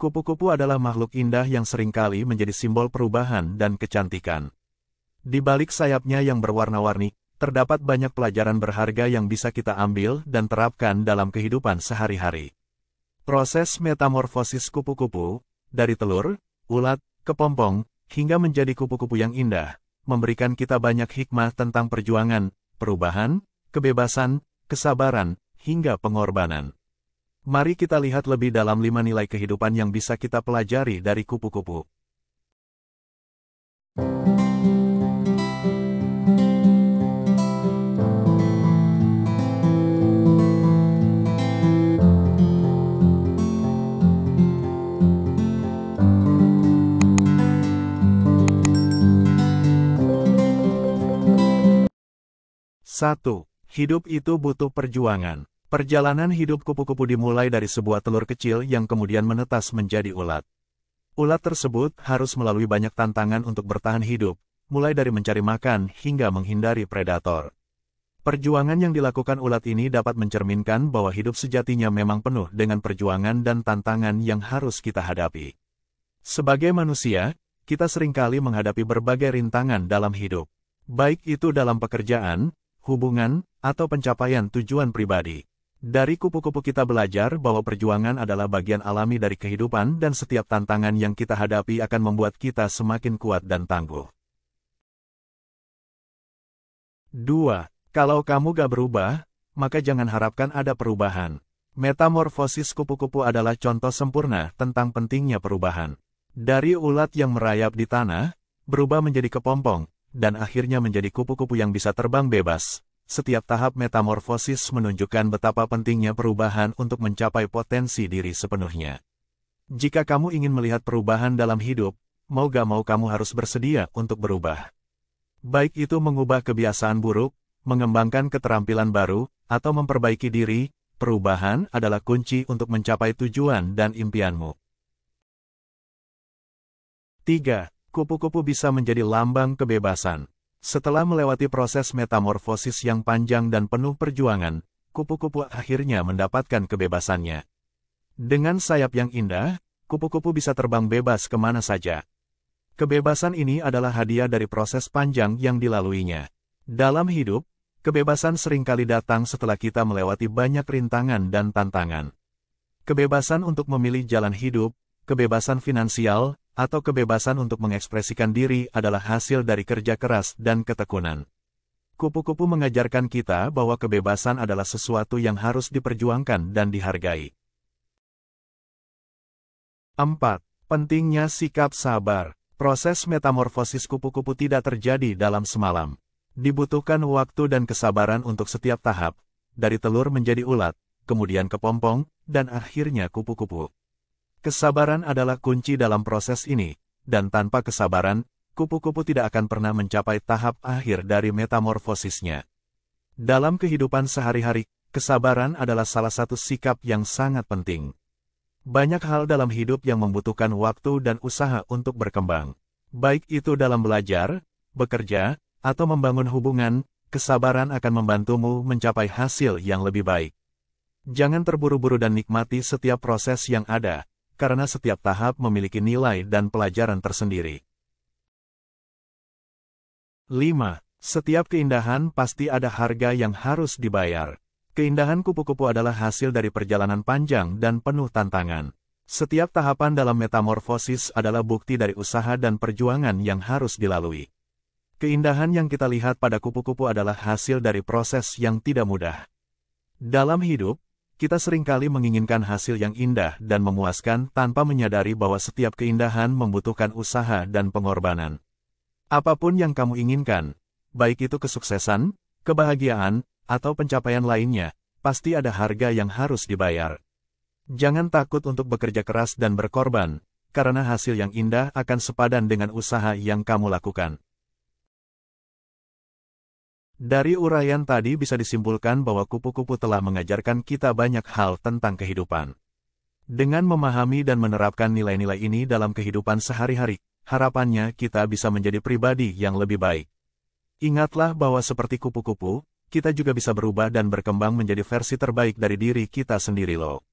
Kupu-kupu adalah makhluk indah yang seringkali menjadi simbol perubahan dan kecantikan. Di balik sayapnya yang berwarna-warni, terdapat banyak pelajaran berharga yang bisa kita ambil dan terapkan dalam kehidupan sehari-hari. Proses metamorfosis kupu-kupu, dari telur, ulat, kepompong, hingga menjadi kupu-kupu yang indah, memberikan kita banyak hikmah tentang perjuangan, perubahan, kebebasan, kesabaran, hingga pengorbanan. Mari kita lihat lebih dalam 5 nilai kehidupan yang bisa kita pelajari dari kupu-kupu. Satu, hidup itu butuh perjuangan. Perjalanan hidup kupu-kupu dimulai dari sebuah telur kecil yang kemudian menetas menjadi ulat. Ulat tersebut harus melalui banyak tantangan untuk bertahan hidup, mulai dari mencari makan hingga menghindari predator. Perjuangan yang dilakukan ulat ini dapat mencerminkan bahwa hidup sejatinya memang penuh dengan perjuangan dan tantangan yang harus kita hadapi. Sebagai manusia, kita seringkali menghadapi berbagai rintangan dalam hidup, baik itu dalam pekerjaan, hubungan, atau pencapaian tujuan pribadi. Dari kupu-kupu kita belajar bahwa perjuangan adalah bagian alami dari kehidupan dan setiap tantangan yang kita hadapi akan membuat kita semakin kuat dan tangguh. 2. Kalau kamu gak berubah, maka jangan harapkan ada perubahan. Metamorfosis kupu-kupu adalah contoh sempurna tentang pentingnya perubahan. Dari ulat yang merayap di tanah, berubah menjadi kepompong, dan akhirnya menjadi kupu-kupu yang bisa terbang bebas. Setiap tahap metamorfosis menunjukkan betapa pentingnya perubahan untuk mencapai potensi diri sepenuhnya. Jika kamu ingin melihat perubahan dalam hidup, mau gak mau kamu harus bersedia untuk berubah. Baik itu mengubah kebiasaan buruk, mengembangkan keterampilan baru, atau memperbaiki diri, perubahan adalah kunci untuk mencapai tujuan dan impianmu. 3. Kupu-kupu bisa menjadi lambang kebebasan. Setelah melewati proses metamorfosis yang panjang dan penuh perjuangan, kupu-kupu akhirnya mendapatkan kebebasannya. Dengan sayap yang indah, kupu-kupu bisa terbang bebas kemana saja. Kebebasan ini adalah hadiah dari proses panjang yang dilaluinya. Dalam hidup, kebebasan seringkali datang setelah kita melewati banyak rintangan dan tantangan. Kebebasan untuk memilih jalan hidup, kebebasan finansial, atau kebebasan untuk mengekspresikan diri adalah hasil dari kerja keras dan ketekunan. Kupu-kupu mengajarkan kita bahwa kebebasan adalah sesuatu yang harus diperjuangkan dan dihargai. 4. Pentingnya sikap sabar. Proses metamorfosis kupu-kupu tidak terjadi dalam semalam. Dibutuhkan waktu dan kesabaran untuk setiap tahap, dari telur menjadi ulat, kemudian kepompong, dan akhirnya kupu-kupu. Kesabaran adalah kunci dalam proses ini, dan tanpa kesabaran, kupu-kupu tidak akan pernah mencapai tahap akhir dari metamorfosisnya. Dalam kehidupan sehari-hari, kesabaran adalah salah satu sikap yang sangat penting. Banyak hal dalam hidup yang membutuhkan waktu dan usaha untuk berkembang. Baik itu dalam belajar, bekerja, atau membangun hubungan, kesabaran akan membantumu mencapai hasil yang lebih baik. Jangan terburu-buru dan nikmati setiap proses yang ada, karena setiap tahap memiliki nilai dan pelajaran tersendiri. 5. Setiap keindahan pasti ada harga yang harus dibayar. Keindahan kupu-kupu adalah hasil dari perjalanan panjang dan penuh tantangan. Setiap tahapan dalam metamorfosis adalah bukti dari usaha dan perjuangan yang harus dilalui. Keindahan yang kita lihat pada kupu-kupu adalah hasil dari proses yang tidak mudah. Dalam hidup, kita seringkali menginginkan hasil yang indah dan memuaskan tanpa menyadari bahwa setiap keindahan membutuhkan usaha dan pengorbanan. Apapun yang kamu inginkan, baik itu kesuksesan, kebahagiaan, atau pencapaian lainnya, pasti ada harga yang harus dibayar. Jangan takut untuk bekerja keras dan berkorban, karena hasil yang indah akan sepadan dengan usaha yang kamu lakukan. Dari uraian tadi bisa disimpulkan bahwa kupu-kupu telah mengajarkan kita banyak hal tentang kehidupan. Dengan memahami dan menerapkan nilai-nilai ini dalam kehidupan sehari-hari, harapannya kita bisa menjadi pribadi yang lebih baik. Ingatlah bahwa seperti kupu-kupu, kita juga bisa berubah dan berkembang menjadi versi terbaik dari diri kita sendiri loh.